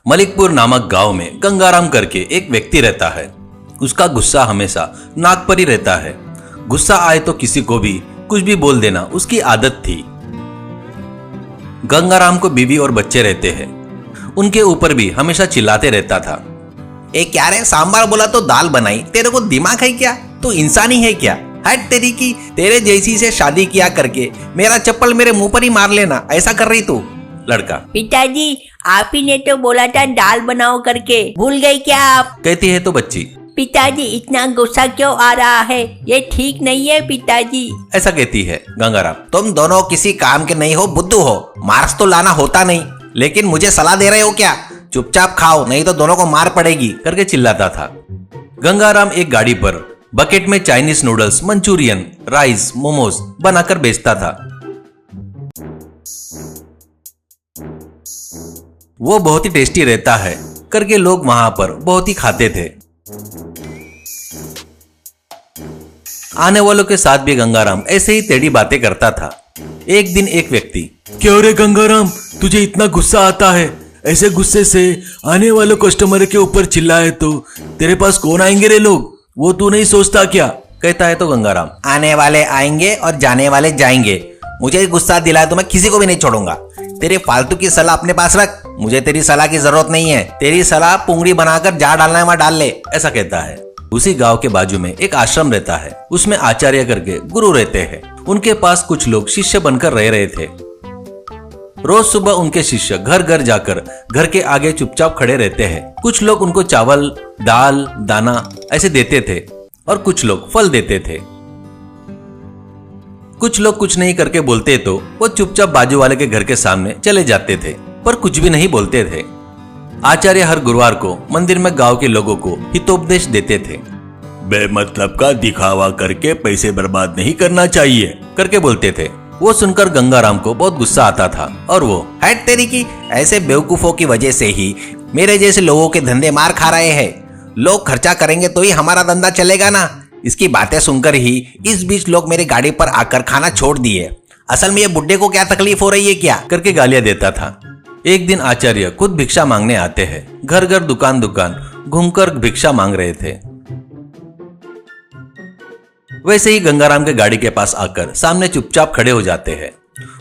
मलिकपुर नामक गांव में गंगाराम करके एक व्यक्ति रहता है। उसका गुस्सा हमेशा नाक पर ही रहता है। गुस्सा आए तो किसी को भी कुछ भी बोल देना उसकी आदत थी। गंगाराम को बीवी और बच्चे रहते हैं। उनके ऊपर भी हमेशा चिल्लाते रहता था। ए क्या रे, सांबार बोला तो दाल बनाई, तेरे को दिमाग है क्या? तू इंसान ही है क्या? हट तेरी की, तेरे जैसी से शादी किया करके मेरा चप्पल मेरे मुंह पर ही मार लेना, ऐसा कर रही तू? लड़का, पिताजी आप ही ने तो बोला था दाल बनाओ करके, भूल गए क्या आप? कहती है तो बच्ची, पिताजी इतना गुस्सा क्यों आ रहा है? ये ठीक नहीं है पिताजी। ऐसा कहती है। गंगाराम, तुम दोनों किसी काम के नहीं हो, बुद्धू हो। मार्क्स तो लाना होता नहीं, लेकिन मुझे सलाह दे रहे हो क्या? चुपचाप खाओ, नहीं तो दोनों को मार पड़ेगी, करके चिल्लाता था। गंगाराम एक गाड़ी पर बकेट में Chinese noodles, Manchurian, rice, momos बनाकर बेचता था। वो बहुत ही टेस्टी रहता है करके लोग वहां पर बहुत ही खाते थे। आने वालों के साथ भी गंगाराम ऐसे ही टेढ़ी बातें करता था। एक दिन एक व्यक्ति, क्यों रे गंगाराम, तुझे इतना गुस्सा आता है? ऐसे गुस्से से आने वाले कस्टमर के ऊपर चिल्लाए तो तेरे पास कौन आएंगे रे लोग? वो तू नहीं सोचता क्या? कहता है तो गंगाराम, आने वाले आएंगे और जाने वाले जाएंगे। मुझे गुस्सा दिलाए तो मैं किसी को भी नहीं छोड़ूंगा। तेरी फालतू की सलाह अपने पास रख, मुझे तेरी सलाह की जरूरत नहीं है। तेरी सलाह पुंगड़ी बनाकर जहाँ डालना है वहां डाल ले, ऐसा कहता है। उसी गांव के बाजू में एक आश्रम रहता है। उसमें आचार्य करके गुरु रहते हैं। उनके पास कुछ लोग शिष्य बनकर रह रहे थे। रोज सुबह उनके शिष्य घर घर जाकर घर के आगे चुपचाप खड़े रहते हैं। कुछ लोग उनको चावल, दाल, दाना ऐसे देते थे और कुछ लोग फल देते थे। कुछ लोग कुछ नहीं करके बोलते तो वो चुपचाप बाजू वाले के घर के सामने चले जाते थे, पर कुछ भी नहीं बोलते थे। आचार्य हर गुरुवार को मंदिर में गांव के लोगों को हितोपदेश देते थे। बेमतलब का दिखावा करके पैसे बर्बाद नहीं करना चाहिए, करके बोलते थे। वो सुनकर गंगाराम को बहुत गुस्सा आता था और वो, हट तेरी की, ऐसे बेवकूफों की वजह से ही मेरे जैसे लोगों के धंधे मार खा रहे हैं। लोग खर्चा करेंगे तो ही हमारा धंधा चलेगा ना। इसकी बातें सुनकर ही इस बीच लोग मेरी गाड़ी पर आकर खाना छोड़ दिए। असल में ये बुड्ढे को क्या तकलीफ हो रही है क्या? करके गालियां देता था। एक दिन आचार्य खुद भिक्षा मांगने आते हैं। घर घर दुकान दुकान घूमकर भिक्षा मांग रहे थे। वैसे ही गंगाराम के गाड़ी के पास आकर सामने चुपचाप खड़े हो जाते हैं।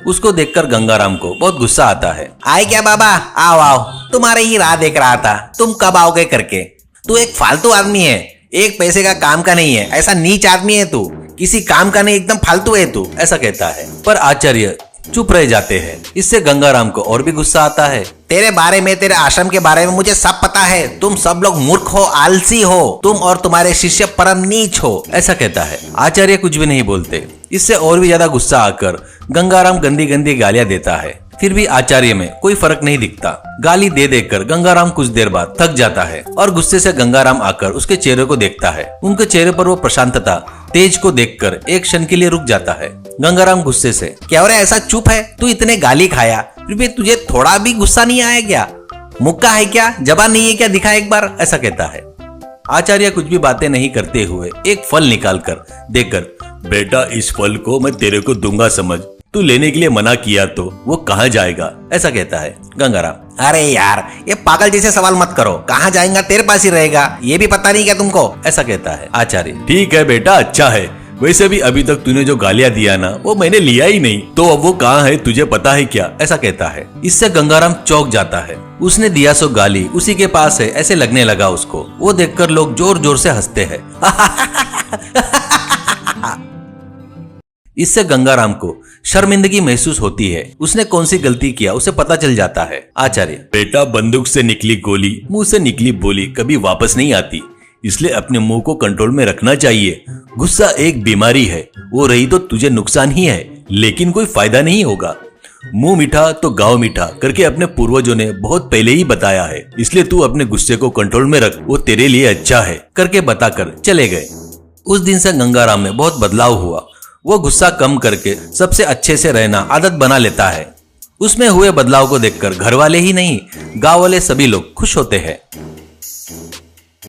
उसको देखकर गंगाराम को बहुत गुस्सा आता है। आए क्या बाबा, आओ आओ, तुम्हारे ही राह देख रहा था, तुम कब आओगे करके। तू एक फालतू आदमी है, एक पैसे का काम का नहीं है, ऐसा नीच आदमी है तू, किसी काम का नहीं, एकदम फालतू है तू, ऐसा कहता है। पर आचार्य चुप रह जाते हैं। इससे गंगाराम को और भी गुस्सा आता है। तेरे बारे में, तेरे आश्रम के बारे में मुझे सब पता है। तुम सब लोग मूर्ख हो, आलसी हो, तुम और तुम्हारे शिष्य परम नीच हो, ऐसा कहता है। आचार्य कुछ भी नहीं बोलते। इससे और भी ज्यादा गुस्सा आकर गंगाराम गंदी गंदी गालियां देता है। फिर भी आचार्य में कोई फर्क नहीं दिखता। गाली दे देकर गंगाराम कुछ देर बाद थक जाता है और गुस्से से गंगाराम आकर उसके चेहरे को देखता है। उनके चेहरे पर वो प्रशांतता, तेज को देखकर एक क्षण के लिए रुक जाता है। गंगाराम गुस्से से, क्या हो रहा है, ऐसा चुप है? तू इतने गाली खाया, फिर भी तुझे थोड़ा भी गुस्सा नहीं आया क्या? मुक्का है क्या, जबान नहीं है क्या? दिखा एक बार, ऐसा कहता है। आचार्य कुछ भी बातें नहीं करते हुए एक फल निकालकर देकर, बेटा इस फल को मैं तेरे को दूंगा, समझ, तू लेने के लिए मना किया तो वो कहाँ जाएगा, ऐसा कहता है। गंगाराम, अरे यार, ये पागल जैसे सवाल मत करो, कहाँ जाएगा? तेरे पास ही रहेगा, ये भी पता नहीं क्या तुमको? ऐसा कहता है। आचार्य, ठीक है बेटा, अच्छा है। वैसे भी अभी तक तूने जो गालियां दिया ना, वो मैंने लिया ही नहीं, तो अब वो कहाँ है तुझे पता है क्या? ऐसा कहता है। इससे गंगाराम चौंक जाता है। उसने दिया सो गाली उसी के पास है ऐसे लगने लगा उसको। वो देखकर लोग जोर जोर से हंसते हैं। इससे गंगाराम को शर्मिंदगी महसूस होती है। उसने कौन सी गलती किया उसे पता चल जाता है। आचार्य, बेटा बंदूक से निकली गोली, मुंह से निकली बोली कभी वापस नहीं आती, इसलिए अपने मुंह को कंट्रोल में रखना चाहिए। गुस्सा एक बीमारी है, वो रही तो तुझे नुकसान ही है, लेकिन कोई फायदा नहीं होगा। मुंह मीठा तो गाँव मीठा करके अपने पूर्वजों ने बहुत पहले ही बताया है, इसलिए तू अपने गुस्से को कंट्रोल में रख, वो तेरे लिए अच्छा है, करके बताकर चले गए। उस दिन से गंगाराम में बहुत बदलाव हुआ। वो गुस्सा कम करके सबसे अच्छे से रहना आदत बना लेता है। उसमें हुए बदलाव को देखकर घर वाले ही नहीं, गांव वाले सभी लोग खुश होते हैं।